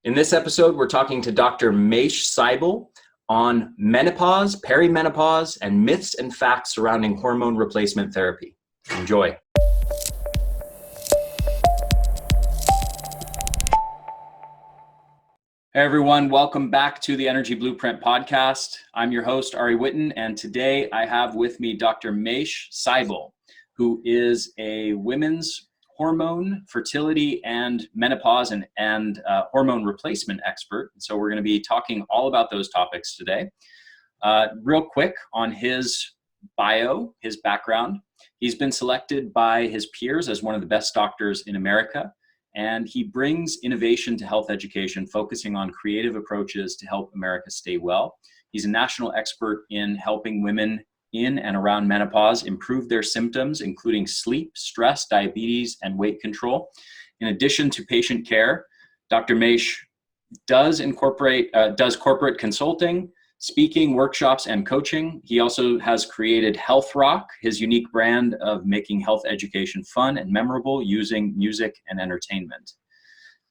In this episode, we're talking to Dr. Maish Seibel on menopause, perimenopause, and myths and facts surrounding hormone replacement therapy. Enjoy. Hey everyone, welcome back to the Energy Blueprint podcast. I'm your host, Ari Whitten, and today I have with me Dr. Maish Seibel, who is a women's hormone, fertility, and menopause and hormone replacement expert. So we're going to be talking all about those topics today. Real quick on his bio, his background. He's been selected by his peers as one of the best doctors in America, and he brings innovation to health education, focusing on creative approaches to help America stay well. He's a national expert in helping women in and around menopause improve their symptoms, including sleep, stress, diabetes, and weight control. In addition to patient care, Dr. Maish does corporate consulting, speaking, workshops, and coaching. He also has created Health Rock, his unique brand of making health education fun and memorable using music and entertainment.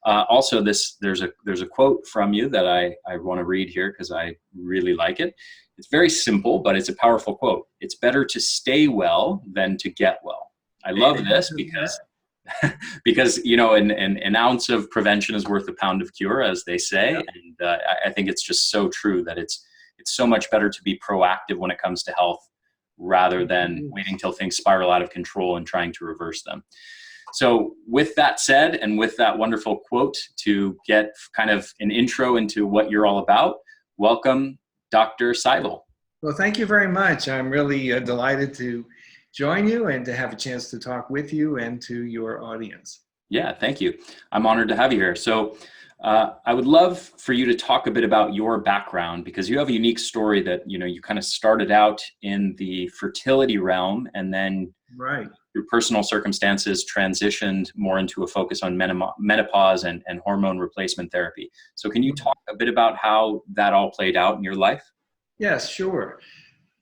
Also, there's a quote from you that I want to read here because I really like it. It's very simple, but it's a powerful quote. It's better to stay well than to get well. I love this because you know, an ounce of prevention is worth a pound of cure, as they say. And I think it's just so true that it's so much better to be proactive when it comes to health rather than waiting till things spiral out of control and trying to reverse them. So with that said, and with that wonderful quote to get kind of an intro into what you're all about, welcome, Dr. Seibel. Well, thank you very much. I'm really delighted to join you and to have a chance to talk with you and to your audience. Yeah, thank you. I'm honored to have you here. So I would love for you to talk a bit about your background, because you have a unique story that, you know, you kind of started out in the fertility realm and then through personal circumstances transitioned more into a focus on menopause and hormone replacement therapy. So can you talk a bit about how that all played out in your life? Yes, sure.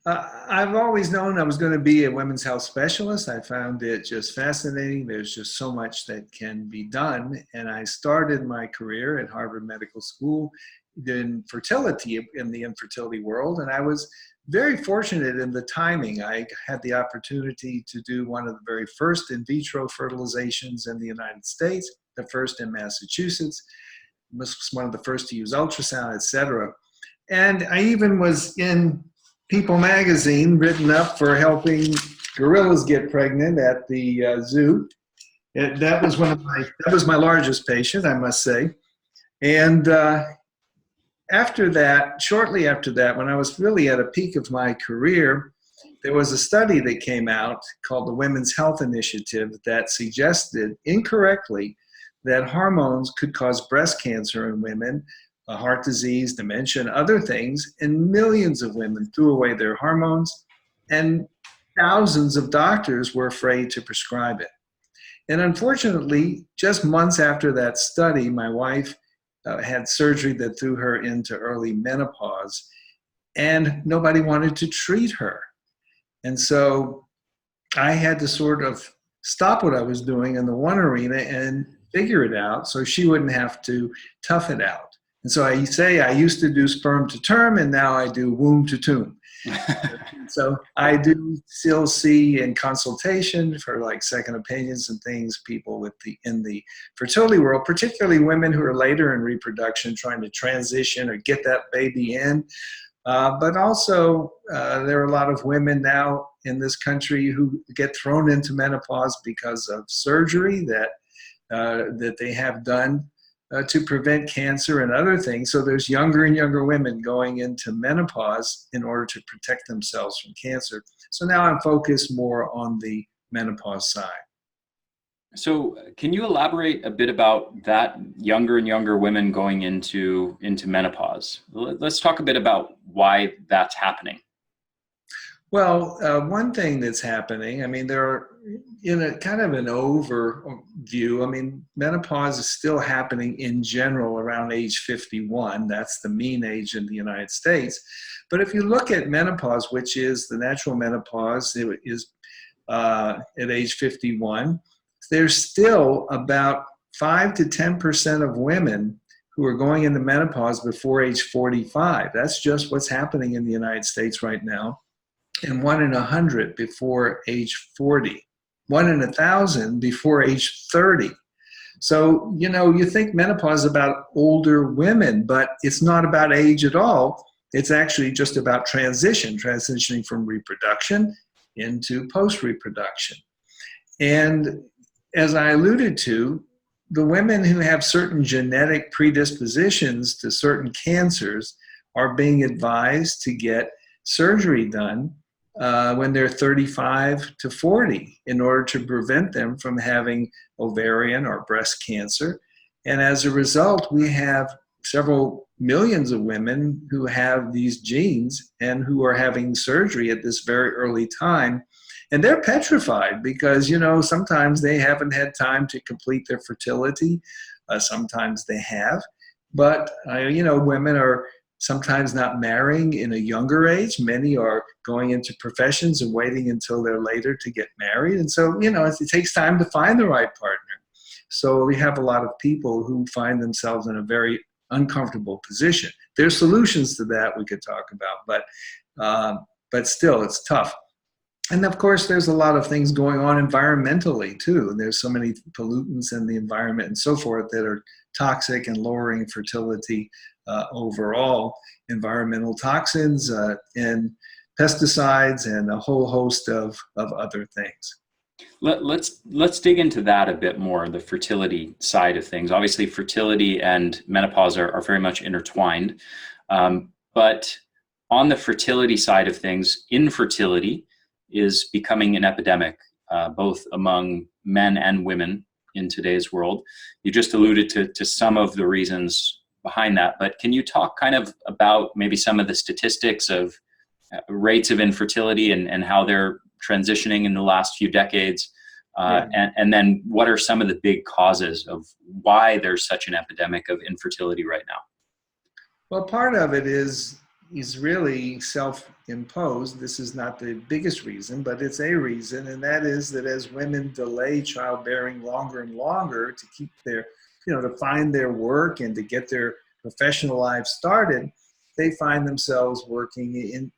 I've always known I was going to be a women's health specialist. I found it just fascinating. There's just so much that can be done. And I started my career at Harvard Medical School in fertility, in the infertility world. And I was very fortunate in the timing. I had the opportunity to do one of the very first in vitro fertilizations in the United States, the first in Massachusetts, was one of the first to use ultrasound, etc. And I even was in People magazine, written up for helping gorillas get pregnant at the zoo. And that was my largest patient, I must say. And after that, shortly after that, when I was really at a peak of my career, there was a study that came out called the Women's Health Initiative that suggested incorrectly that hormones could cause breast cancer in women, heart disease, dementia, and other things, and millions of women threw away their hormones, and thousands of doctors were afraid to prescribe it. And unfortunately, just months after that study, my wife had surgery that threw her into early menopause, and nobody wanted to treat her. And so I had to sort of stop what I was doing in the one arena and figure it out so she wouldn't have to tough it out. And so I say I used to do sperm to term, and now I do womb to tomb. So I do still see in consultation for like second opinions and things, people in the fertility world, particularly women who are later in reproduction trying to transition or get that baby in. But also there are a lot of women now in this country who get thrown into menopause because of surgery that they have done to prevent cancer and other things. So there's younger and younger women going into menopause in order to protect themselves from cancer. So now I'm focused more on the menopause side. So can you elaborate a bit about that, younger and younger women going into menopause? Let's talk a bit about why that's happening. Well, one thing that's happening, I mean, there are, in a kind of an overview, I mean, menopause is still happening in general around age 51. That's the mean age in the United States. But if you look at menopause, which is the natural menopause, it is at age 51, there's still about 5 to 10% of women who are going into menopause before age 45. That's just what's happening in the United States right now. And 1 in 100 before age 40. 1 in 1,000 before age 30. So, you think menopause is about older women, but it's not about age at all. It's actually just about transitioning from reproduction into post-reproduction. And as I alluded to, the women who have certain genetic predispositions to certain cancers are being advised to get surgery done when they're 35 to 40 in order to prevent them from having ovarian or breast cancer. And as a result, we have several millions of women who have these genes and who are having surgery at this very early time. And they're petrified because, sometimes they haven't had time to complete their fertility. Sometimes they have. But, women are sometimes not marrying in a younger age. Many are going into professions and waiting until they're later to get married. And so, it takes time to find the right partner. So we have a lot of people who find themselves in a very uncomfortable position. There's solutions to that we could talk about, but still, it's tough. And of course, there's a lot of things going on environmentally too. There's so many pollutants in the environment and so forth that are toxic and lowering fertility overall. Environmental toxins and pesticides and a whole host of other things. Let's dig into that a bit more, the fertility side of things. Obviously, fertility and menopause are very much intertwined. But on the fertility side of things, infertility is becoming an epidemic, both among men and women in today's world. You just alluded to some of the reasons behind that, but can you talk kind of about maybe some of the statistics of rates of infertility and how they're transitioning in the last few decades? And then what are some of the big causes of why there's such an epidemic of infertility right now? Well, part of it is really self-imposed. This is not the biggest reason, but it's a reason, and that is that as women delay childbearing longer and longer to keep their, to find their work and to get their professional lives started, they find themselves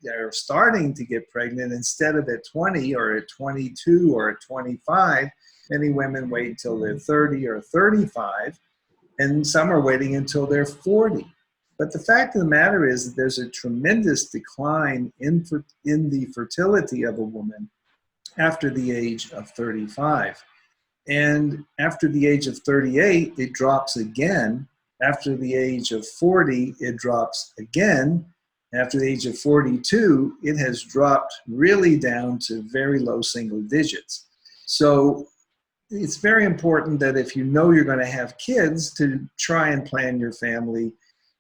they're starting to get pregnant instead of at 20 or at 22 or at 25. Many women wait until they're 30 or 35, and some are waiting until they're 40. But the fact of the matter is that there's a tremendous decline in the fertility of a woman after the age of 35. And after the age of 38, it drops again. After the age of 40, it drops again. After the age of 42, it has dropped really down to very low single digits. So it's very important that if you're going to have kids, to try and plan your family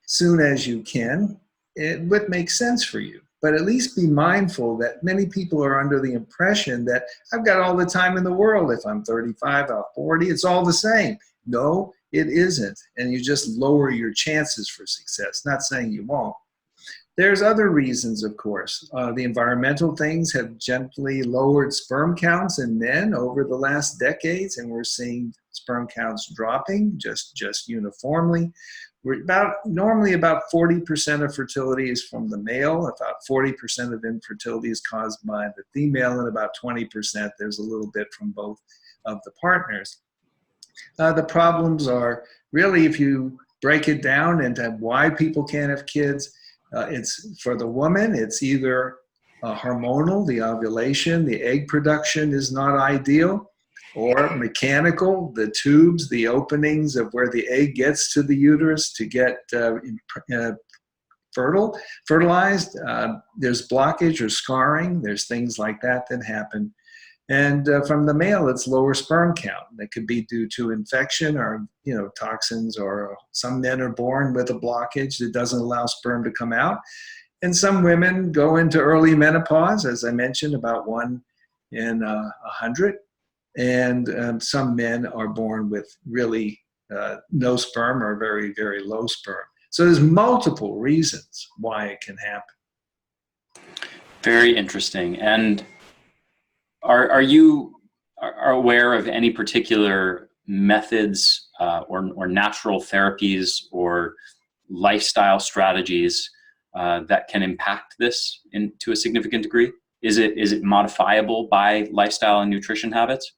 soon as you can. It would make sense for you. But at least be mindful that many people are under the impression that I've got all the time in the world. If I'm 35, I'm 40, it's all the same. No, it isn't. And you just lower your chances for success. Not saying you won't. There's other reasons, of course. The environmental things have gently lowered sperm counts in men over the last decades, and we're seeing sperm counts dropping just uniformly. Normally about 40% of fertility is from the male, about 40% of infertility is caused by the female, and about 20% there's a little bit from both of the partners. The problems are really, if you break it down into why people can't have kids, it's for the woman, it's either hormonal, the ovulation, the egg production is not ideal, or mechanical, the tubes, the openings of where the egg gets to the uterus to get fertilized. There's blockage or scarring. There's things like that happen. And from the male, it's lower sperm count. That could be due to infection or toxins, or some men are born with a blockage that doesn't allow sperm to come out. And some women go into early menopause, as I mentioned, about 1 in 100. And some men are born with really no sperm or very, very low sperm. So there's multiple reasons why it can happen. Very interesting. And are you aware of any particular methods or natural therapies or lifestyle strategies that can impact this to a significant degree? Is it modifiable by lifestyle and nutrition habits?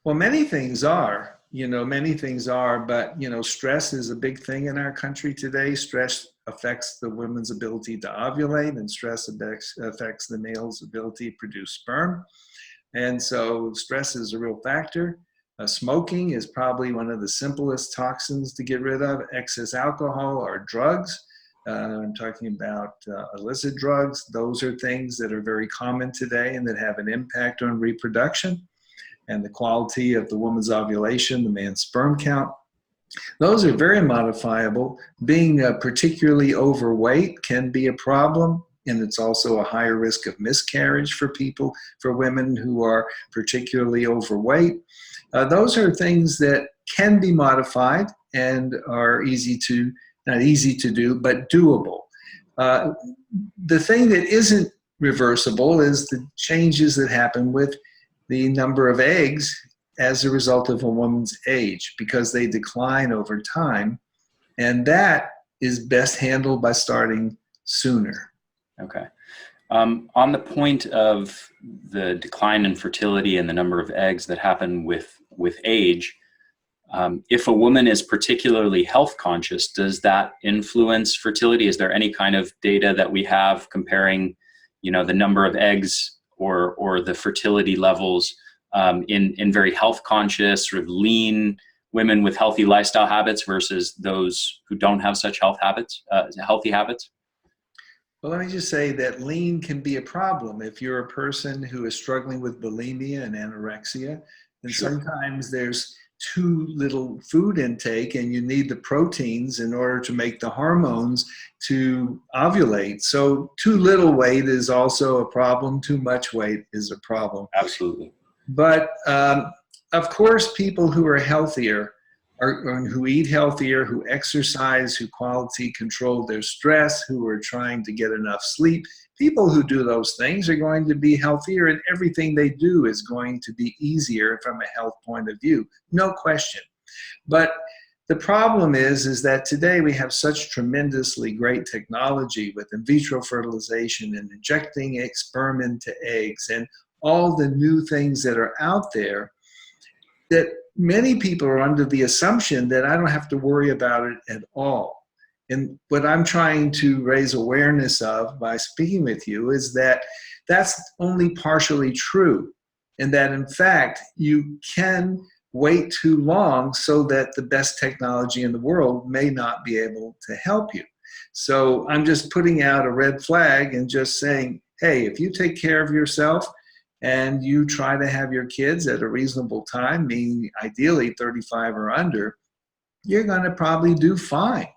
Well, many things are, many things are, but, stress is a big thing in our country today. Stress affects the woman's ability to ovulate, and stress affects the male's ability to produce sperm. And so stress is a real factor. Smoking is probably one of the simplest toxins to get rid of. Excess alcohol or drugs. I'm talking about illicit drugs. Those are things that are very common today and that have an impact on reproduction and the quality of the woman's ovulation, the man's sperm count. Those are very modifiable. Being particularly overweight can be a problem, and it's also a higher risk of miscarriage for women who are particularly overweight. Those are things that can be modified and are not easy to do, but doable. The thing that isn't reversible is the changes that happen with the number of eggs as a result of a woman's age, because they decline over time, and that is best handled by starting sooner. Okay. On the point of the decline in fertility and the number of eggs that happen with age, if a woman is particularly health conscious, does that influence fertility? Is there any kind of data that we have comparing, the number of eggs or the fertility levels in very health conscious, sort of lean women with healthy lifestyle habits versus those who don't have such healthy habits? Well, let me just say that lean can be a problem. If you're a person who is struggling with bulimia and anorexia, then Sure. sometimes there's too little food intake and you need the proteins in order to make the hormones to ovulate. So too little weight is also a problem. Too much weight is a problem. Absolutely. But of course, people who are healthier, who eat healthier, who exercise, who quality control their stress, who are trying to get enough sleep, people who do those things are going to be healthier, and everything they do is going to be easier from a health point of view, no question. But the problem is that today we have such tremendously great technology with in vitro fertilization and injecting sperm into eggs and all the new things that are out there, that many people are under the assumption that I don't have to worry about it at all. And what I'm trying to raise awareness of by speaking with you is that that's only partially true, and that in fact you can wait too long so that the best technology in the world may not be able to help you. So I'm just putting out a red flag and just saying, hey, if you take care of yourself and you try to have your kids at a reasonable time, meaning ideally 35 or under, you're going to probably do fine.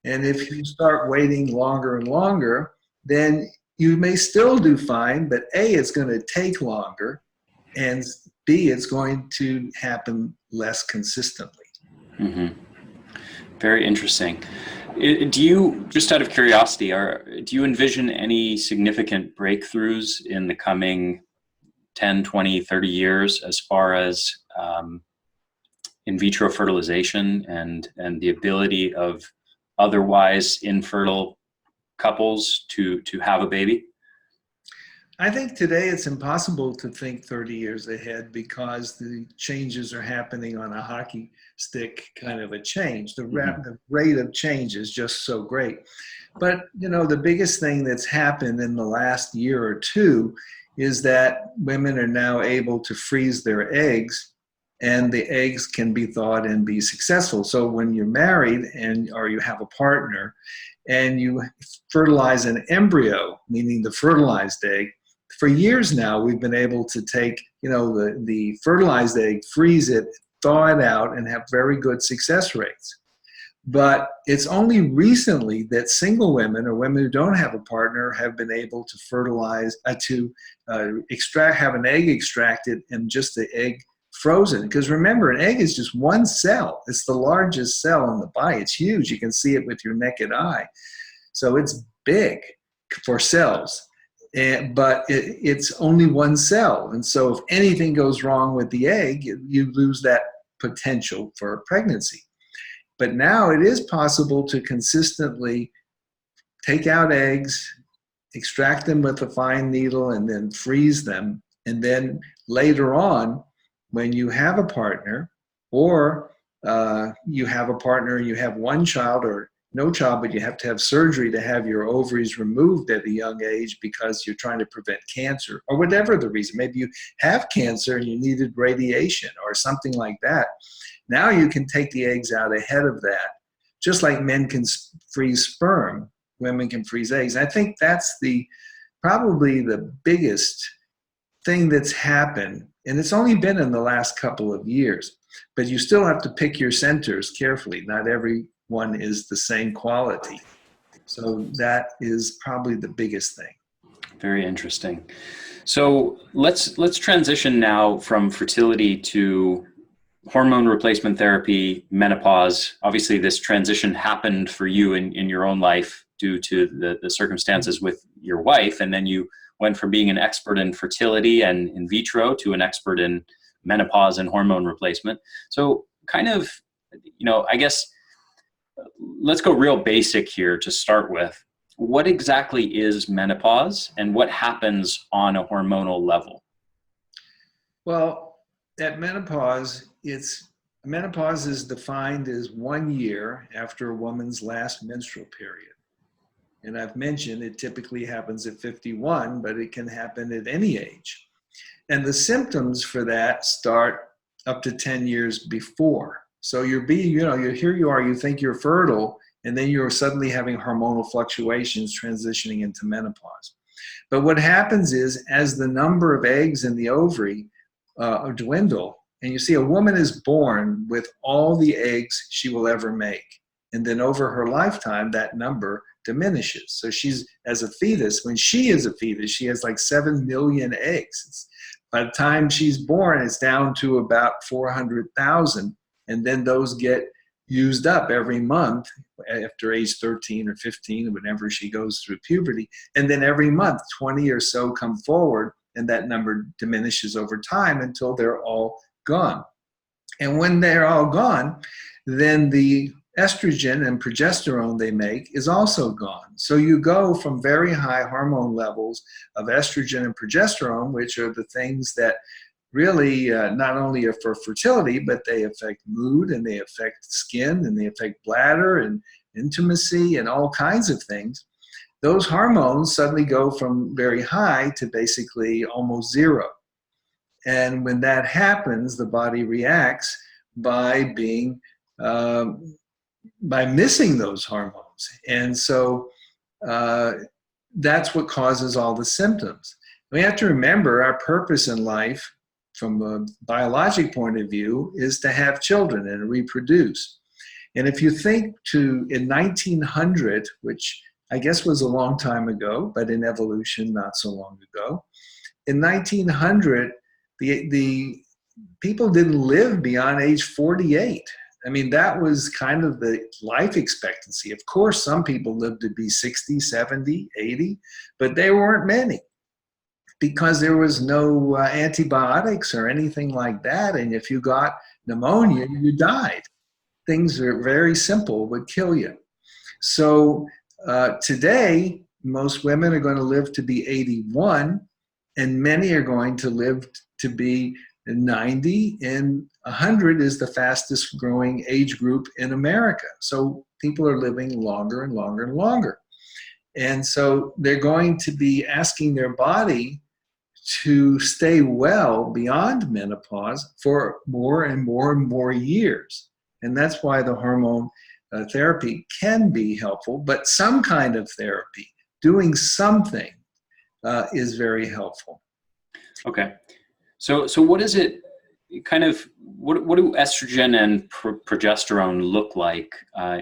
And if you start waiting longer and longer, then you may still do fine, but A, it's going to take longer, and B, it's going to happen less consistently. Mm-hmm. Very interesting. Do you, just out of curiosity, do you envision any significant breakthroughs in the coming 10, 20, 30 years as far as in vitro fertilization and the ability of otherwise infertile couples to have a baby? I think today it's impossible to think 30 years ahead because the changes are happening on a hockey stick kind of a change. The rate of change is just so great. But, the biggest thing that's happened in the last year or two is that women are now able to freeze their eggs, and the eggs can be thawed and be successful. So when you're married or you have a partner and you fertilize an embryo, meaning the fertilized egg, for years now we've been able to take the fertilized egg, freeze it, thaw it out, and have very good success rates. But it's only recently that single women or women who don't have a partner have been able to fertilize, have an egg extracted and just the egg frozen. Because remember, an egg is just one cell. It's the largest cell in the body. It's huge. You can see it with your naked eye. So it's big for cells. But it's only one cell. And so if anything goes wrong with the egg, you lose that potential for pregnancy. But now it is possible to consistently take out eggs, extract them with a fine needle, and then freeze them. And then later on, when you have a partner, or you have a partner and you have one child or no child, but you have to have surgery to have your ovaries removed at a young age because you're trying to prevent cancer, or whatever the reason. Maybe you have cancer and you needed radiation or something like that. Now you can take the eggs out ahead of that. Just like men can freeze sperm, women can freeze eggs. I think that's probably the biggest thing that's happened. And it's only been in the last couple of years. But you still have to pick your centers carefully. Not everyone is the same quality. So that is probably the biggest thing. Very interesting. So let's transition now from fertility to hormone replacement therapy, menopause. Obviously, this transition happened for you in your own life due to the circumstances with your wife, and then you went from being an expert in fertility and in vitro to an expert in menopause and hormone replacement. So kind of, I guess, let's go real basic here to start with. What exactly is menopause and what happens on a hormonal level? Well, at menopause is defined as 1 year after a woman's last menstrual period. And I've mentioned it typically happens at 51, but it can happen at any age. And the symptoms for that start up to 10 years before. So here you are, you think you're fertile, and then you're suddenly having hormonal fluctuations transitioning into menopause. But what happens is, as the number of eggs in the ovary dwindle, and you see a woman is born with all the eggs she will ever make. And then over her lifetime, that number diminishes. So as a fetus, when she is a fetus, she has like 7 million eggs. By the time she's born, it's down to about 400,000. And then those get used up every month after age 13 or 15, whenever she goes through puberty. And then every month, 20 or so come forward, and that number diminishes over time until they're all gone. And when they're all gone, then the estrogen and progesterone they make is also gone. So you go from very high hormone levels of estrogen and progesterone, which are the things that really not only are for fertility, but they affect mood, and they affect skin, and they affect bladder and intimacy and all kinds of things. Those hormones suddenly go from very high to basically almost zero. And when that happens, the body reacts by missing those hormones. And so that's what causes all the symptoms. We have to remember our purpose in life from a biologic point of view is to have children and reproduce. And if you think in 1900, which I guess was a long time ago, but in evolution not so long ago, in 1900, the people didn't live beyond age 48. I mean, that was kind of the life expectancy. Of course, some people lived to be 60, 70, 80, but there weren't many because there was no antibiotics or anything like that. And if you got pneumonia, you died. Things are very simple, would kill you. So today, most women are going to live to be 81, and many are going to live to be 90, and 100 is the fastest growing age group in America. So people are living longer and longer and longer. And so they're going to be asking their body to stay well beyond menopause for more and more and more years. And that's why the hormone therapy can be helpful, but some kind of therapy, doing something is very helpful. Okay. So what is it kind of, what do estrogen and progesterone look like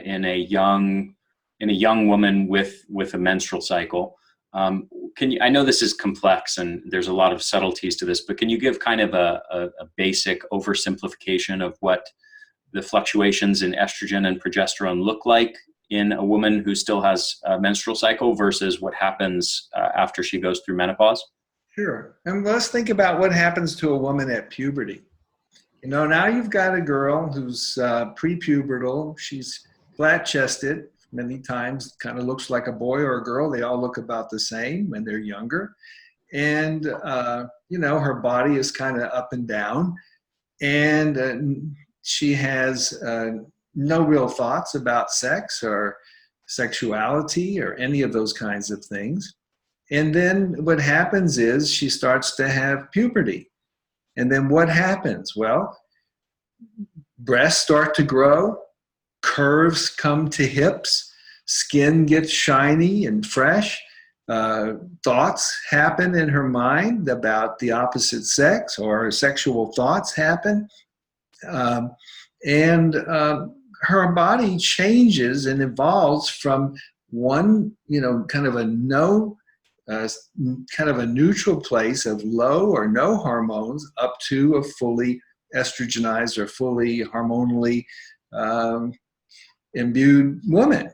in a young woman with a menstrual cycle? I know this is complex and there's a lot of subtleties to this, but can you give kind of a basic oversimplification of what the fluctuations in estrogen and progesterone look like in a woman who still has a menstrual cycle versus what happens after she goes through menopause? Sure. And let's think about what happens to a woman at puberty. Now you've got a girl who's prepubertal. She's flat-chested many times, kind of looks like a boy or a girl. They all look about the same when they're younger. And, her body is kind of up and down. And she has no real thoughts about sex or sexuality or any of those kinds of things. And then what happens is she starts to have puberty. And then what happens? Well, breasts start to grow, curves come to hips, skin gets shiny and fresh, thoughts happen in her mind about the opposite sex, or sexual thoughts happen. And her body changes and evolves from one, kind of a kind of a neutral place of low or no hormones up to a fully estrogenized or fully hormonally imbued woman.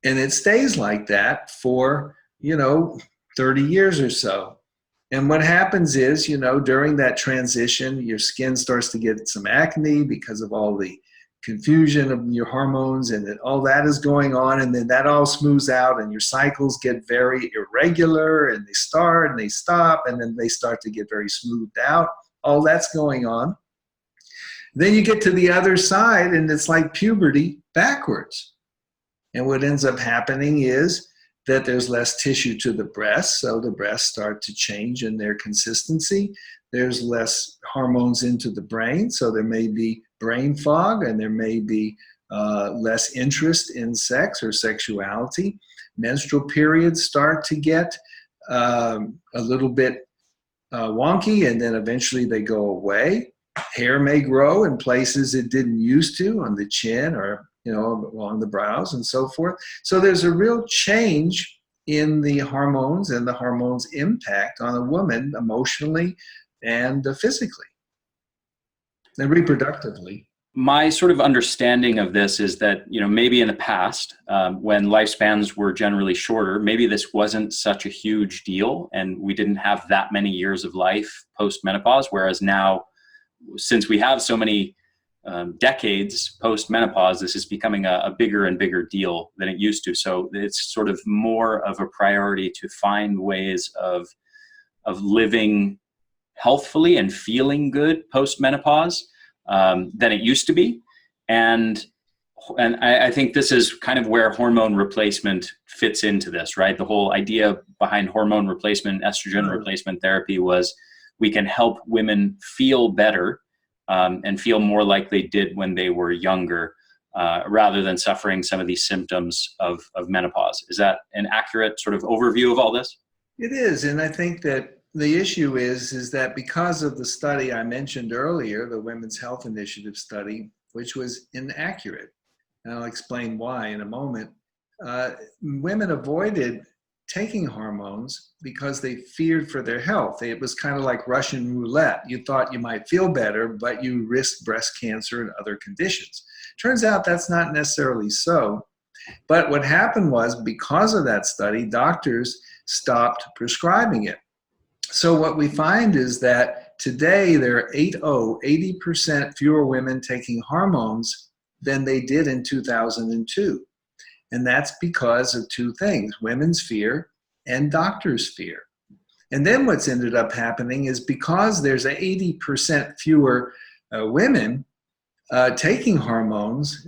And it stays like that for, 30 years or so. And what happens is, during that transition, your skin starts to get some acne because of all the confusion of your hormones, and all that is going on. And then that all smooths out, and your cycles get very irregular, and they start and they stop, and then they start to get very smoothed out. All that's going on. Then you get to the other side, and it's like puberty backwards. And what ends up happening is that there's less tissue to the breasts, so the breasts start to change in their consistency. There's less hormones into the brain, so there may be brain fog, and there may be less interest in sex or sexuality. Menstrual periods start to get a little bit wonky, and then eventually they go away. Hair may grow in places it didn't used to, on the chin or along the brows and so forth. So there's a real change in the hormones and the hormones' impact on a woman emotionally and physically and reproductively. My sort of understanding of this is that, maybe in the past, when lifespans were generally shorter, maybe this wasn't such a huge deal and we didn't have that many years of life post-menopause, whereas now, since we have so many decades post-menopause, this is becoming a bigger and bigger deal than it used to. So it's sort of more of a priority to find ways of living healthfully and feeling good post-menopause than it used to be. And I think this is kind of where hormone replacement fits into this, right? The whole idea behind hormone replacement, estrogen replacement therapy was we can help women feel better and feel more like they did when they were younger, rather than suffering some of these symptoms of menopause. Is that an accurate sort of overview of all this? It is, and I think that the issue is that because of the study I mentioned earlier, the Women's Health Initiative study, which was inaccurate, and I'll explain why in a moment, women avoided taking hormones because they feared for their health. It was kind of like Russian roulette. You thought you might feel better, but you risked breast cancer and other conditions. Turns out that's not necessarily so. But what happened was, because of that study, doctors stopped prescribing it. So what we find is that today there are 80% fewer women taking hormones than they did in 2002. And that's because of two things: women's fear and doctors' fear. And then what's ended up happening is, because there's 80% fewer women taking hormones,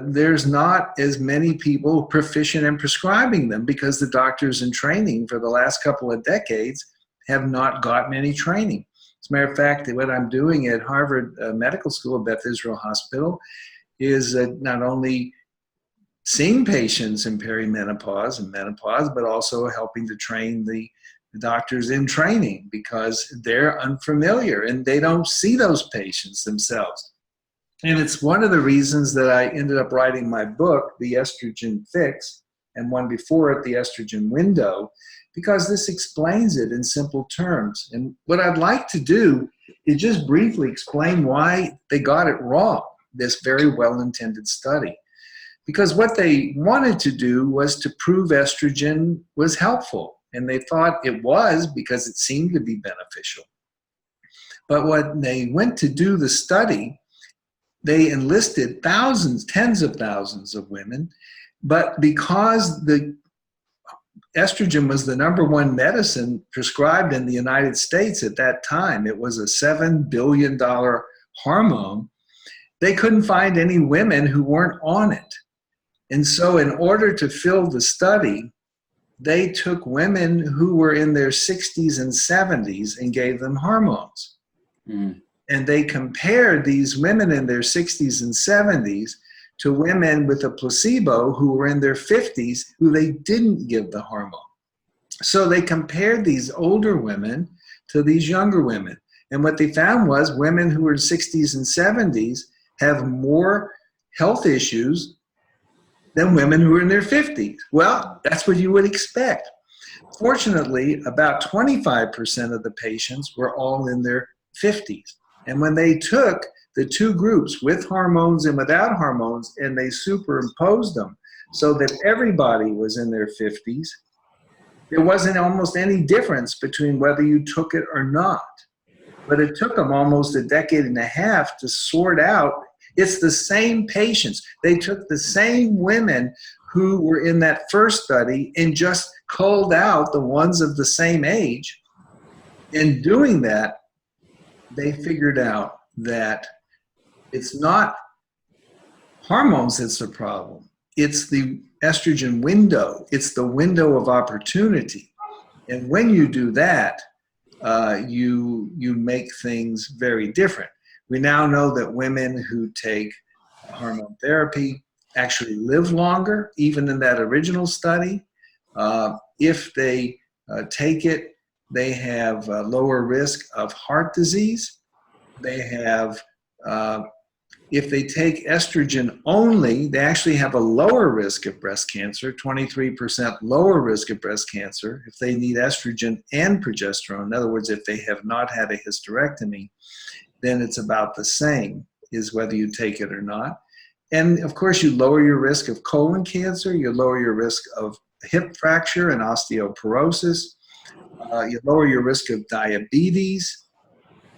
there's not as many people proficient in prescribing them, because the doctors in training for the last couple of decades have not gotten any training. As a matter of fact, what I'm doing at Harvard Medical School, Beth Israel Hospital, is not only seeing patients in perimenopause and menopause, but also helping to train the doctors in training, because they're unfamiliar and they don't see those patients themselves. And it's one of the reasons that I ended up writing my book, The Estrogen Fix, and one before it, The Estrogen Window, because this explains it in simple terms. And what I'd like to do is just briefly explain why they got it wrong, this very well-intended study. Because what they wanted to do was to prove estrogen was helpful. And they thought it was, because it seemed to be beneficial. But when they went to do the study, they enlisted thousands, tens of thousands of women. But because the estrogen was the #1 medicine prescribed in the United States at that time, it was a $7 billion hormone, they couldn't find any women who weren't on it. And so in order to fill the study, they took women who were in their 60s and 70s and gave them hormones. Mm. And they compared these women in their 60s and 70s to women with a placebo who were in their 50s who they didn't give the hormone. So they compared these older women to these younger women. And what they found was women who were in 60s and 70s have more health issues than women who are in their 50s. Well, that's what you would expect. Fortunately, about 25% of the patients were all in their 50s. And when they took the two groups with hormones and without hormones and they superimposed them so that everybody was in their 50s, there wasn't almost any difference between whether you took it or not. But it took them almost a decade and a half to sort out. It's the same patients. They took the same women who were in that first study and just culled out the ones of the same age. In doing that, they figured out that it's not hormones that's the problem. It's the estrogen window. It's the window of opportunity. And when you do that, you make things very different. We now know that women who take hormone therapy actually live longer, even in that original study. If they take it, they have a lower risk of heart disease. They have, if they take estrogen only, they actually have a lower risk of breast cancer, 23% lower risk of breast cancer if they need estrogen and progesterone. In other words, if they have not had a hysterectomy, then it's about the same, is whether you take it or not. And of course, you lower your risk of colon cancer, you lower your risk of hip fracture and osteoporosis, you lower your risk of diabetes.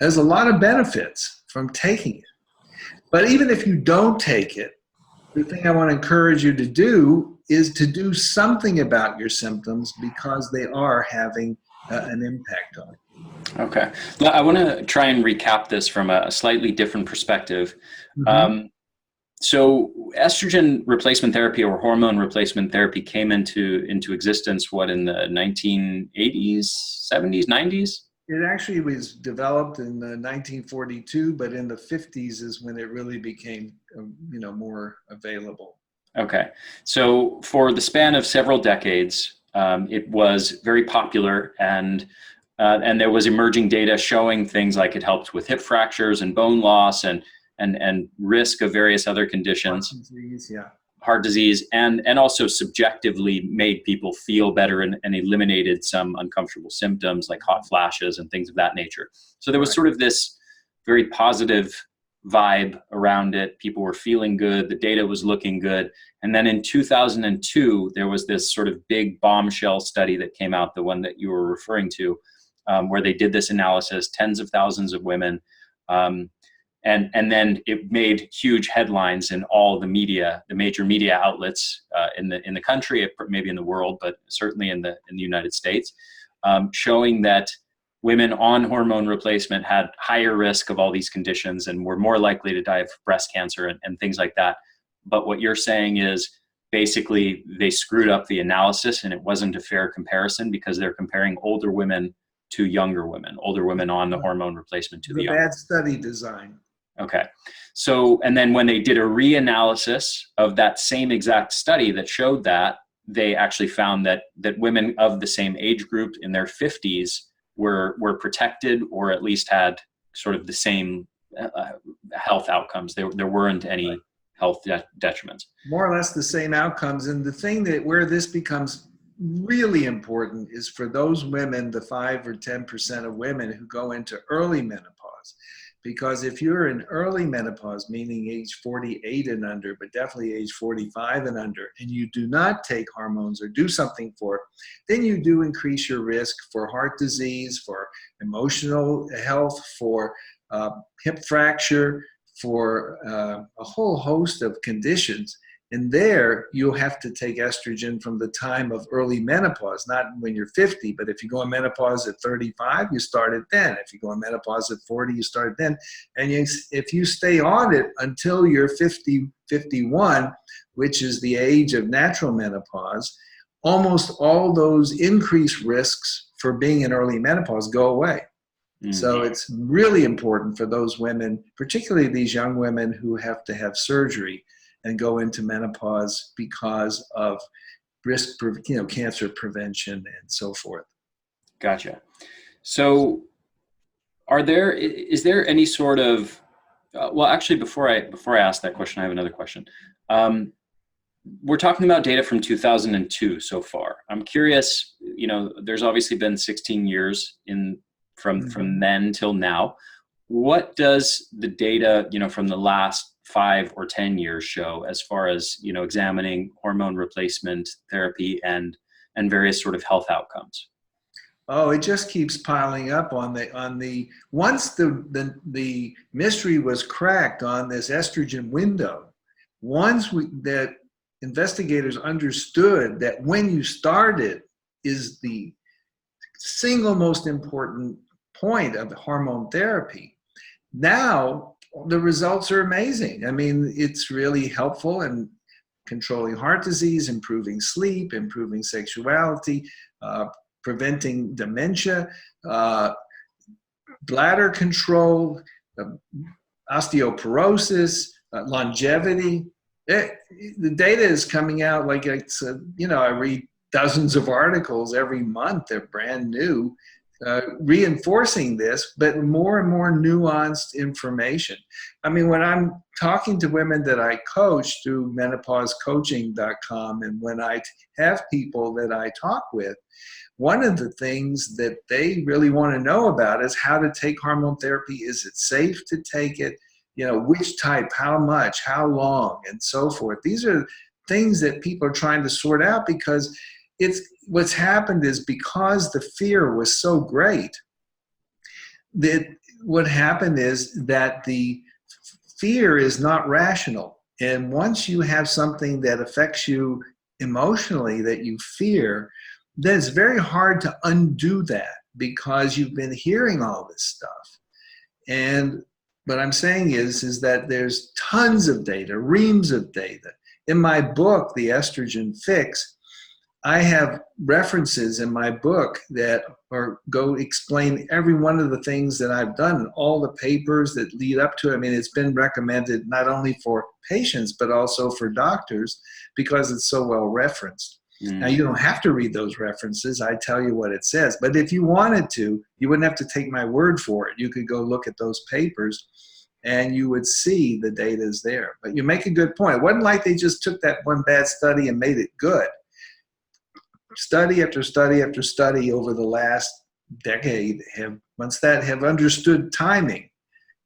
There's a lot of benefits from taking it. But even if you don't take it, the thing I want to encourage you to do is to do something about your symptoms because they are having an impact on it. Okay. I want to try and recap this from a slightly different perspective. Mm-hmm. So estrogen replacement therapy or hormone replacement therapy came into existence, what, in the 1980s, 70s, 90s? It actually was developed in 1942, but in the 50s is when it really became, more available. Okay. So for the span of several decades, it was very popular, and there was emerging data showing things like it helped with hip fractures and bone loss and risk of various other conditions. Heart disease, yeah. Heart disease, and also subjectively made people feel better and eliminated some uncomfortable symptoms like hot flashes and things of that nature. So there was sort of this very positive vibe around it. People were feeling good. The data was looking good. And then in 2002, there was this sort of big bombshell study that came out, the one that you were referring to, where they did this analysis, tens of thousands of women. And then it made huge headlines in all the media, the major media outlets in the country, maybe in the world, but certainly in the United States, showing that women on hormone replacement had higher risk of all these conditions and were more likely to die of breast cancer and things like that. But what you're saying is basically they screwed up the analysis and it wasn't a fair comparison because they're comparing older women to younger women, older women on the hormone replacement to the younger. Bad study design. Okay. So, and then when they did a reanalysis of that same exact study that showed that, they actually found that women of the same age group in their 50s were protected, or at least had sort of the same health outcomes. There weren't any health detriments. More or less the same outcomes. And the thing where this becomes really important is for those women, the 5 or 10% of women who go into early menopause. Because if you're in early menopause, meaning age 48 and under, but definitely age 45 and under, and you do not take hormones or do something for it, then you do increase your risk for heart disease, for emotional health, for hip fracture, for a whole host of conditions. And there, you'll have to take estrogen from the time of early menopause, not when you're 50, but if you go in menopause at 35, you start it then. If you go in menopause at 40, you start it then. And if you stay on it until you're 50, 51, which is the age of natural menopause, almost all those increased risks for being in early menopause go away. So it's really important for those women, particularly these young women who have to have surgery and go into menopause because of risk, cancer prevention and so forth. Gotcha. So is there any sort of, well, actually, before I ask that question, I have another question. We're talking about data from 2002 so far. I'm curious, there's obviously been 16 years from then till now. What does the data, from the last 5 or 10 years show as far as, examining hormone replacement therapy and various sort of health outcomes? Oh, it just keeps piling up once the mystery was cracked on this estrogen window, that investigators understood that when you start it is the single most important point of the hormone therapy. Now, the results are amazing. I mean, it's really helpful in controlling heart disease, improving sleep, improving sexuality, preventing dementia, bladder control, osteoporosis, longevity. The data is coming out like I read dozens of articles every month. They're brand new, reinforcing this, but more and more nuanced information. I mean, when I'm talking to women that I coach through menopausecoaching.com, and when I have people that I talk with, one of the things that they really want to know about is how to take hormone therapy. Is it safe to take it? Which type, how much, how long, and so forth. These are things that people are trying to sort out, because what's happened is, because the fear was so great, that what happened is that the fear is not rational. And once you have something that affects you emotionally that you fear, then it's very hard to undo that, because you've been hearing all this stuff. And what I'm saying is that there's tons of data, reams of data. In my book, The Estrogen Fix, I have references in my book that go explain every one of the things that I've done, all the papers that lead up to it. I mean, it's been recommended not only for patients, but also for doctors, because it's so well referenced. Now, you don't have to read those references. I tell you what it says. But if you wanted to, you wouldn't have to take my word for it. You could go look at those papers, and you would see the data is there. But you make a good point. It wasn't like they just took that one bad study and made it good. Study after study after study over the last decade have understood timing,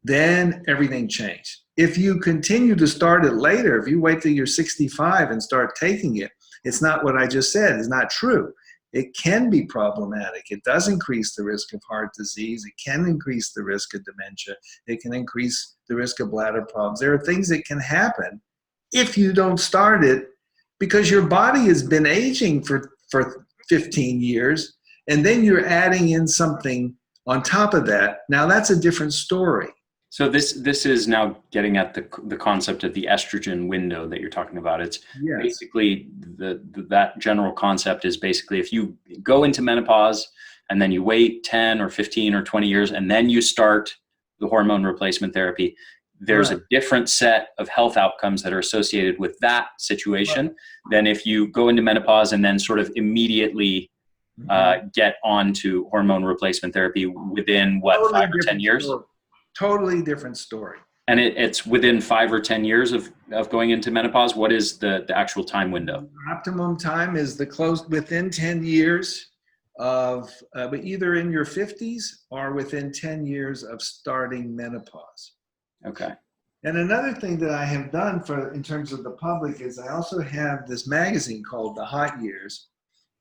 then everything changed. If you continue to start it later, if you wait till you're 65 and start taking it, it's not what I just said. It's not true. It can be problematic. It does increase the risk of heart disease. It can increase the risk of dementia. It can increase the risk of bladder problems. There are things that can happen if you don't start it, because your body has been aging for 15 years, and then you're adding in something on top of that. Now that's a different story. So this is now getting at the concept of the estrogen window that you're talking about. It's basically that general concept is basically, if you go into menopause and then you wait 10 or 15 or 20 years and then you start the hormone replacement therapy, there's a different set of health outcomes that are associated with that situation than if you go into menopause and then sort of immediately get onto hormone replacement therapy within 5 or 10 years? Totally different story. And it's within 5 or 10 years of going into menopause. What is the actual time window? Optimum time is within 10 years. but either in your 50s or within 10 years of starting menopause. Okay. And another thing that I have done in terms of the public is I also have this magazine called The Hot Years,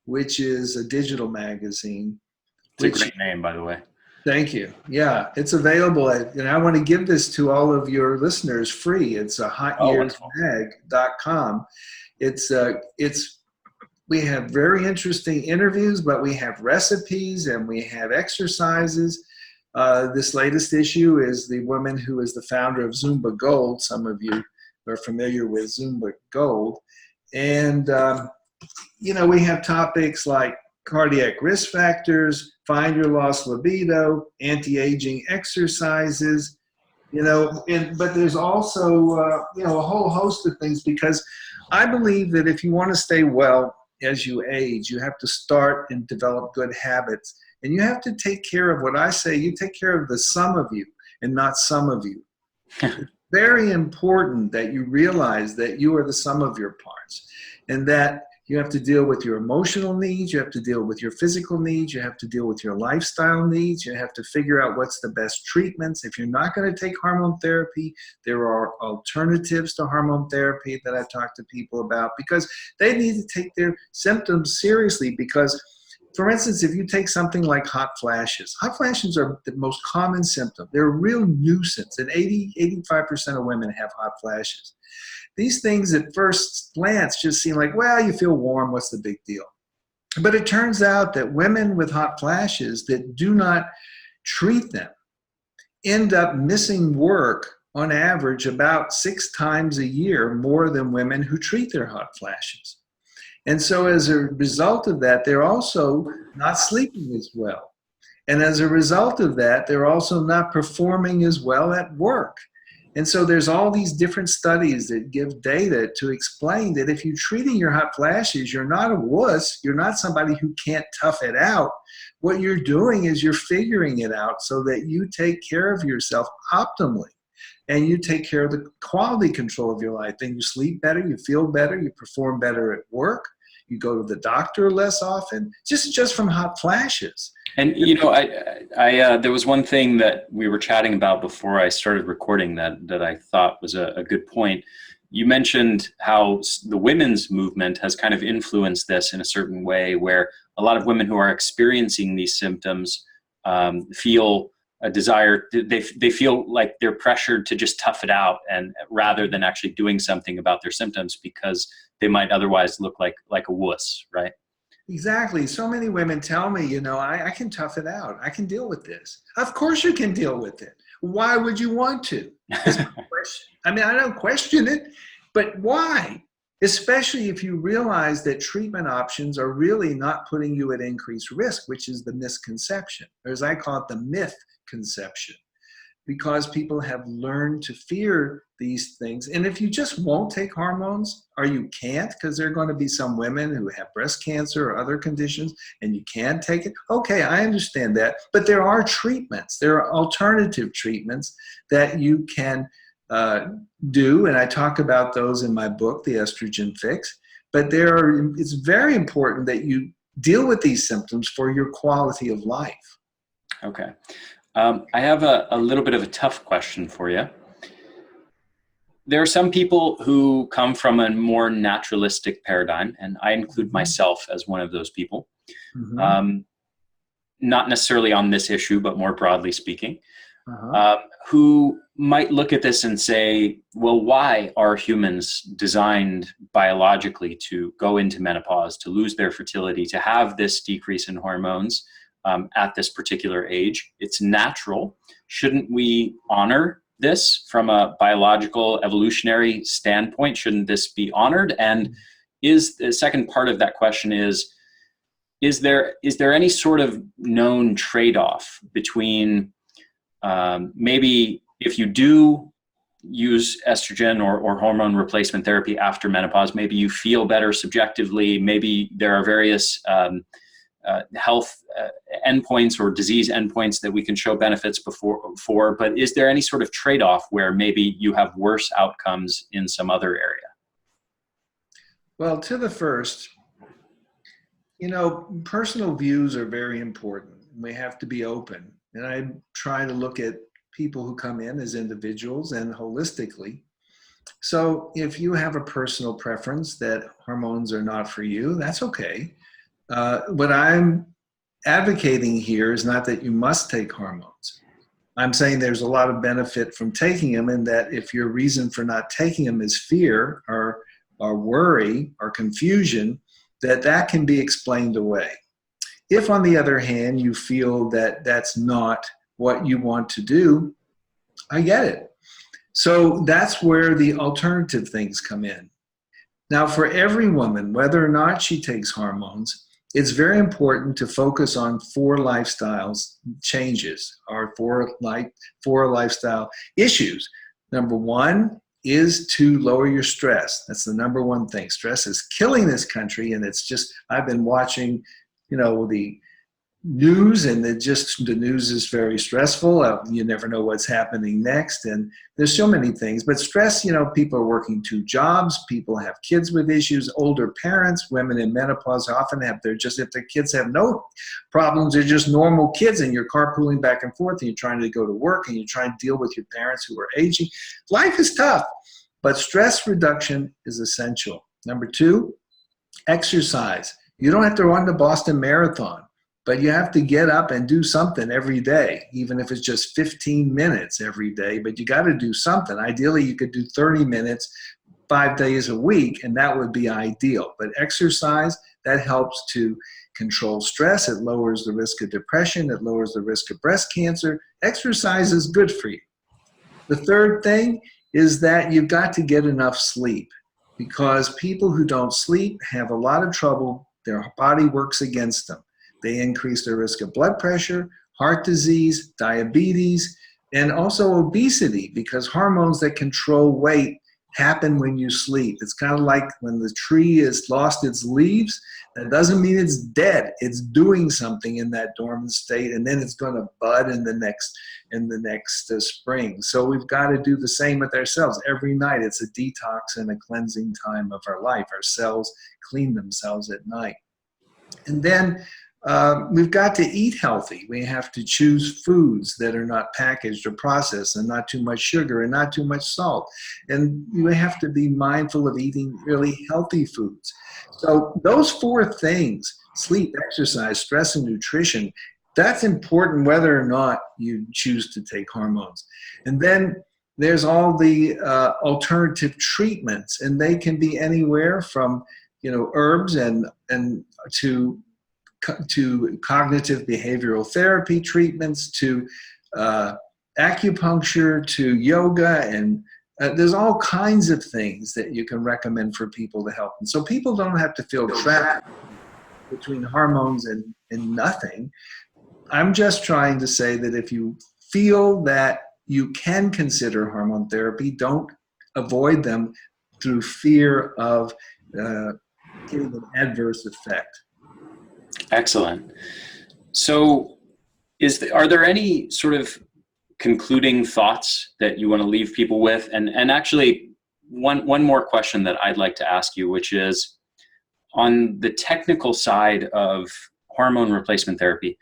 which is a digital magazine. It's a great name, by the way. Thank you. Yeah, it's available and I want to give this to all of your listeners free. It's a hotyearsmag.com. We have very interesting interviews, but we have recipes and we have exercises. This latest issue is the woman who is the founder of Zumba Gold. Some of you are familiar with Zumba Gold. And, we have topics like cardiac risk factors, find your lost libido, anti-aging exercises, but there's also, a whole host of things, because I believe that if you want to stay well as you age, you have to start and develop good habits. And you have to take care of what I say, you take care of the sum of you and not some of you. It's very important that you realize that you are the sum of your parts, and that you have to deal with your emotional needs, you have to deal with your physical needs, you have to deal with your lifestyle needs, you have to figure out what's the best treatments. If you're not going to take hormone therapy, there are alternatives to hormone therapy that I've talked to people about, because they need to take their symptoms seriously. Because, for instance, if you take something like hot flashes are the most common symptom. They're a real nuisance, and 85% of women have hot flashes. These things at first glance just seem like, well, you feel warm, what's the big deal? But it turns out that women with hot flashes that do not treat them end up missing work on average about 6 times a year more than women who treat their hot flashes. And so as a result of that, they're also not sleeping as well. And as a result of that, they're also not performing as well at work. And so there's all these different studies that give data to explain that if you're treating your hot flashes, you're not a wuss, you're not somebody who can't tough it out. What you're doing is you're figuring it out so that you take care of yourself optimally, and you take care of the quality control of your life. And you sleep better, you feel better, you perform better at work, you go to the doctor less often, just from hot flashes. And I there was one thing that we were chatting about before I started recording that I thought was a good point. You mentioned how the women's movement has kind of influenced this in a certain way, where a lot of women who are experiencing these symptoms feel a desire. They feel like they're pressured to just tough it out, and rather than actually doing something about their symptoms, because they might otherwise look like a wuss, right? Exactly. So many women tell me, I can tough it out. I can deal with this. Of course you can deal with it. Why would you want to? I mean, I don't question it, but why? Especially if you realize that treatment options are really not putting you at increased risk, which is the misconception, or as I call it, the myth conception. Because people have learned to fear these things. And if you just won't take hormones, or you can't, because there are going to be some women who have breast cancer or other conditions, and you can't take it, okay, I understand that. But there are treatments. There are alternative treatments that you can do, and I talk about those in my book, The Estrogen Fix. But it's very important that you deal with these symptoms for your quality of life. Okay. I have a little bit of a tough question for you. There are some people who come from a more naturalistic paradigm, and I include myself as one of those people. Mm-hmm. Not necessarily on this issue, but more broadly speaking, Uh-huh. who might look at this and say, well, why are humans designed biologically to go into menopause, to lose their fertility, to have this decrease in hormones at this particular age? It's natural. Shouldn't we honor this from a biological evolutionary standpoint? Shouldn't this be honored? And is the second part of that question is there any sort of known trade-off between maybe if you do use estrogen or hormone replacement therapy after menopause, maybe you feel better subjectively, maybe there are various health endpoints or disease endpoints that we can show benefits for, but is there any sort of trade-off where maybe you have worse outcomes in some other area? Well, to the first, Personal views are very important. We have to be open. And I try to look at people who come in as individuals and holistically. So if you have a personal preference that hormones are not for you, that's okay. What I'm advocating here is not that you must take hormones. I'm saying there's a lot of benefit from taking them, and that if your reason for not taking them is fear or worry or confusion, that can be explained away. If, on the other hand, you feel that that's not what you want to do, I get it. So that's where the alternative things come in. Now, for every woman, whether or not she takes hormones, it's very important to focus on 4 lifestyles changes or 4 lifestyle issues. Number 1 is to lower your stress. That's the number 1 thing. Stress is killing this country, and it's just, I've been watching, the news, and the news is very stressful. You never know what's happening next, and there's so many things. But stress, people are working 2 jobs, people have kids with issues, older parents, women in menopause often have if their kids have no problems, they're just normal kids, and you're carpooling back and forth, and you're trying to go to work, and you're trying to deal with your parents who are aging. Life is tough, but stress reduction is essential. Number 2, exercise. You don't have to run the Boston Marathon, but you have to get up and do something every day, even if it's just 15 minutes every day, but you got to do something. Ideally, you could do 30 minutes 5 days a week, and that would be ideal. But exercise, that helps to control stress. It lowers the risk of depression. It lowers the risk of breast cancer. Exercise is good for you. The third thing is that you've got to get enough sleep, because people who don't sleep have a lot of trouble. Their body works against them. They increase their risk of blood pressure, heart disease, diabetes, and also obesity, because hormones that control weight happen when you sleep. It's kind of like when the tree has lost its leaves. That doesn't mean it's dead. It's doing something in that dormant state, and then it's going to bud in the next spring. So we've got to do the same with ourselves. Every night it's a detox and a cleansing time of our life. Our cells clean themselves at night. And then we've got to eat healthy. We have to choose foods that are not packaged or processed, and not too much sugar and not too much salt. And you have to be mindful of eating really healthy foods. So those 4 things, sleep, exercise, stress, and nutrition, that's important whether or not you choose to take hormones. And then there's all the alternative treatments, and they can be anywhere from herbs and to cognitive behavioral therapy treatments, to acupuncture, to yoga, and there's all kinds of things that you can recommend for people to help them. So people don't have to feel trapped between hormones and nothing. I'm just trying to say that if you feel that you can consider hormone therapy, don't avoid them through fear of getting an adverse effect. Excellent. So are there any sort of concluding thoughts that you want to leave people with? And actually, one more question that I'd like to ask you, which is, on the technical side of hormone replacement therapy,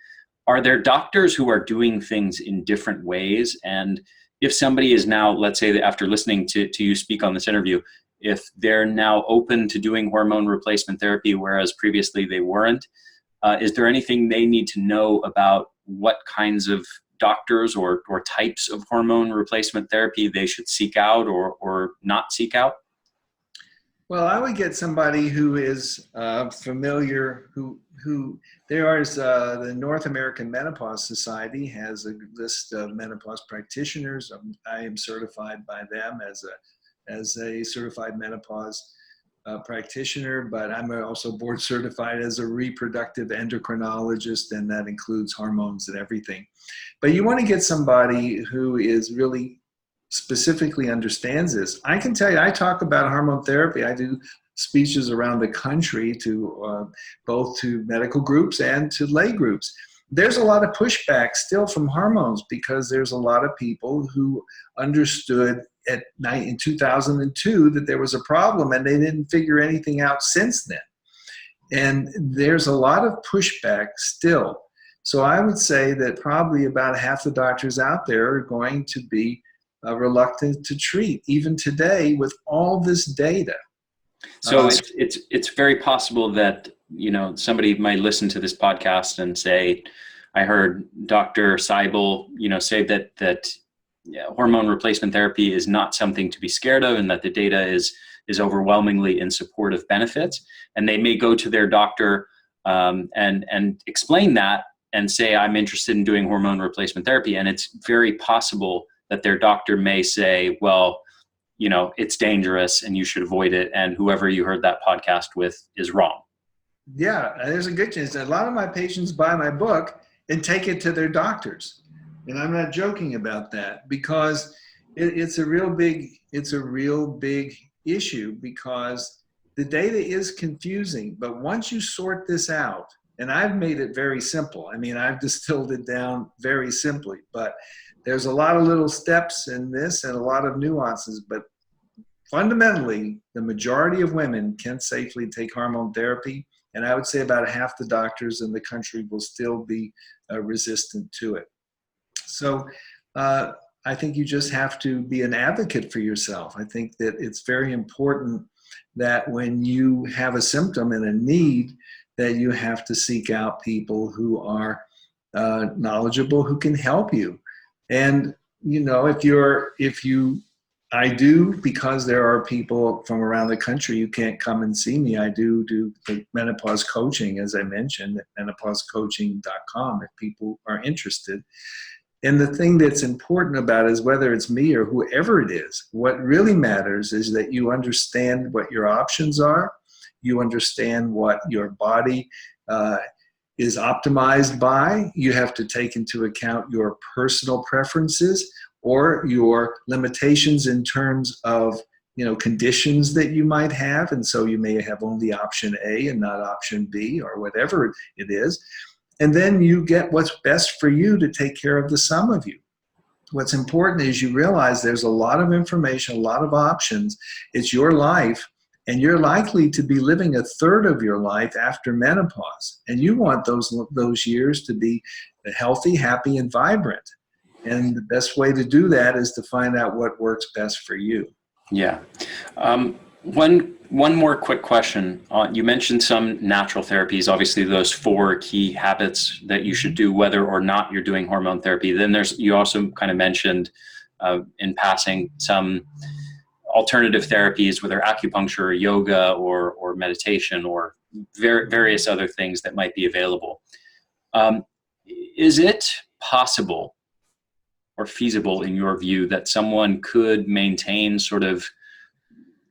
are there doctors who are doing things in different ways? And if somebody is now, let's say that after listening to you speak on this interview, if they're now open to doing hormone replacement therapy, whereas previously they weren't, is there anything they need to know about what kinds of doctors or types of hormone replacement therapy they should seek out or not seek out? Well, I would get somebody who is familiar, who there is the North American Menopause Society has a list of menopause practitioners. I am certified by them as a certified menopause practitioner, but I'm also board certified as a reproductive endocrinologist, and that includes hormones and everything. But you want to get somebody who is really specifically understands this. I can tell you, I talk about hormone therapy. I do speeches around the country to both to medical groups and to lay groups. There's a lot of pushback still from hormones, because there's a lot of people who understood in 2002 that there was a problem, and they didn't figure anything out since then. And there's a lot of pushback still. So I would say that probably about half the doctors out there are going to be reluctant to treat, even today with all this data. So it's very possible that, you know, somebody might listen to this podcast and say, I heard Dr. Seibel, you know, say that hormone replacement therapy is not something to be scared of, and that the data is overwhelmingly in support of benefits. And they may go to their doctor and explain that and say, I'm interested in doing hormone replacement therapy. And it's very possible that their doctor may say, well, you know, it's dangerous and you should avoid it. And whoever you heard that podcast with is wrong. Yeah, there's a good chance. A lot of my patients buy my book and take it to their doctors. And I'm not joking about that, because it's a real big issue, because the data is confusing. But once you sort this out, and I've made it very simple. I mean, I've distilled it down very simply, but there's a lot of little steps in this and a lot of nuances. But fundamentally, the majority of women can safely take hormone therapy. And I would say about half the doctors in the country will still be resistant to it. So I think you just have to be an advocate for yourself. I think that it's very important that when you have a symptom and a need, that you have to seek out people who are knowledgeable, who can help you. And, you know, I do, because there are people from around the country who can't come and see me, I do the menopause coaching, as I mentioned, at menopausecoaching.com if people are interested. And the thing that's important about it is, whether it's me or whoever it is, what really matters is that you understand what your options are. You understand what your body is optimized by. You have to take into account your personal preferences or your limitations in terms of, you know, conditions that you might have. And so you may have only option A and not option B, or whatever it is. And then you get what's best for you to take care of the sum of you. What's important is you realize there's a lot of information, a lot of options. It's your life, and you're likely to be living a third of your life after menopause. And you want those years to be healthy, happy, and vibrant. And the best way to do that is to find out what works best for you. Yeah. One more quick question. You mentioned some natural therapies, obviously those 4 key habits that you should do, whether or not you're doing hormone therapy. Then you also kind of mentioned in passing some alternative therapies, whether acupuncture or yoga or meditation or various other things that might be available. Is it possible or feasible, in your view, that someone could maintain sort of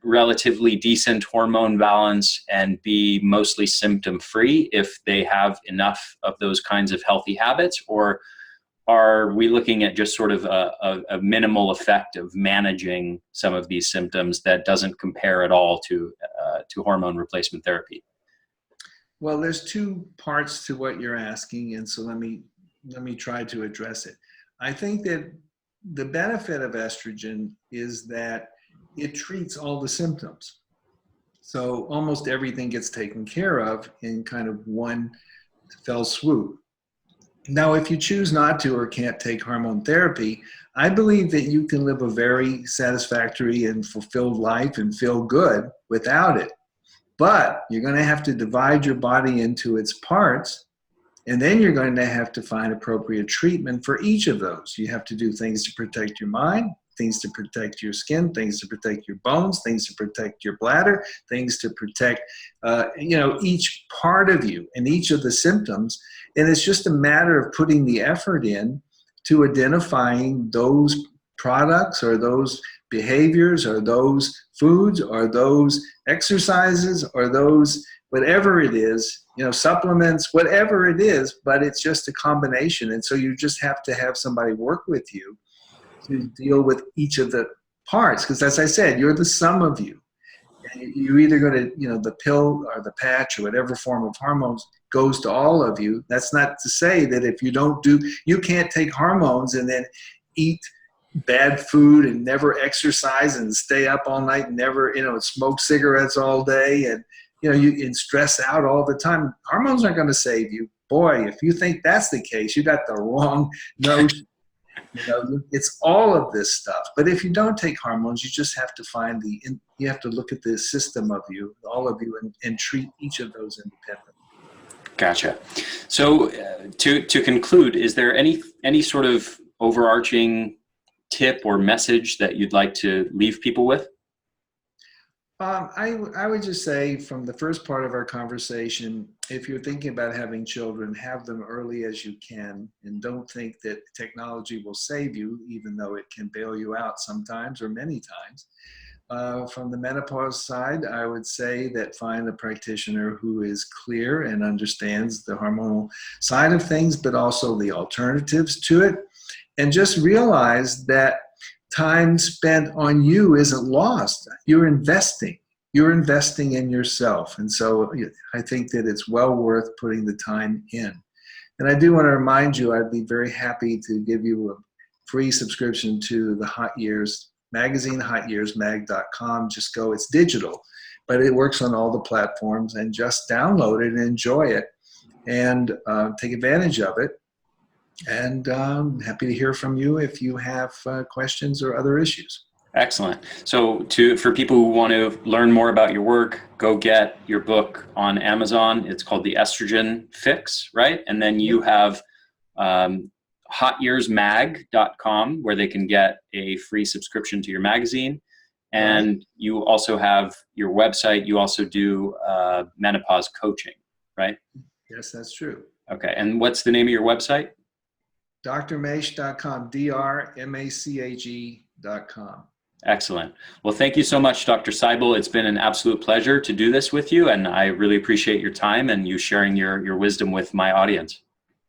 relatively decent hormone balance and be mostly symptom-free if they have enough of those kinds of healthy habits? Or are we looking at just sort of a minimal effect of managing some of these symptoms that doesn't compare at all to hormone replacement therapy? Well, there's 2 parts to what you're asking, and so let me try to address it. I think that the benefit of estrogen is that it treats all the symptoms. So almost everything gets taken care of in kind of one fell swoop. Now, if you choose not to or can't take hormone therapy, I believe that you can live a very satisfactory and fulfilled life and feel good without it. But you're going to have to divide your body into its parts, and then you're going to have to find appropriate treatment for each of those. You have to do things to protect your mind, things to protect your skin, things to protect your bones, things to protect your bladder, things to protect, each part of you and each of the symptoms. And it's just a matter of putting the effort in to identifying those products or those behaviors or those foods or those exercises or those whatever it is, supplements, whatever it is, but it's just a combination. And so you just have to have somebody work with you to deal with each of the parts. Because as I said, you're the sum of you. And you're either going to, the pill or the patch or whatever form of hormones goes to all of you. That's not to say that if you can't take hormones and then eat bad food and never exercise and stay up all night and never, smoke cigarettes all day and, you stress out all the time. Hormones aren't going to save you. Boy, if you think that's the case, you got the wrong notion. It's all of this stuff. But if you don't take hormones, you just have to you have to look at the system of you, all of you, and treat each of those independently. Gotcha. So to conclude, is there any sort of overarching tip or message that you'd like to leave people with? I would just say, from the first part of our conversation, if you're thinking about having children, have them early as you can, and don't think that technology will save you, even though it can bail you out sometimes or many times. From the menopause side, I would say that find a practitioner who is clear and understands the hormonal side of things, but also the alternatives to it. And just realize that time spent on you isn't lost. You're investing in yourself. And so I think that it's well worth putting the time in. And I do want to remind you, I'd be very happy to give you a free subscription to the Hot Years magazine, hotyearsmag.com. Just go, it's digital, but it works on all the platforms, and just download it and enjoy it, and take advantage of it. And happy to hear from you if you have questions or other issues. Excellent. So for people who want to learn more about your work, go get your book on Amazon. It's called The Estrogen Fix, right? And then you have hotyearsmag.com, where they can get a free subscription to your magazine. And you also have your website. You also do menopause coaching, right? Yes, that's true. Okay. And what's the name of your website? drmage.com, drmachE.com. Excellent. Well, thank you so much, Dr. Seibel. It's been an absolute pleasure to do this with you, and I really appreciate your time and you sharing your wisdom with my audience.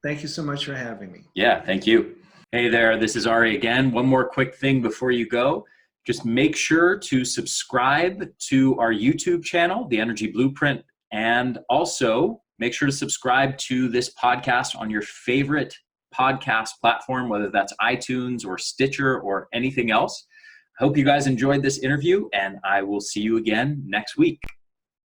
Thank you so much for having me. Yeah, thank you. Hey there, this is Ari again. One more quick thing before you go. Just make sure to subscribe to our YouTube channel, The Energy Blueprint, and also make sure to subscribe to this podcast on your favorite podcast platform, whether that's iTunes or Stitcher or anything else. I hope you guys enjoyed this interview, and I will see you again next week.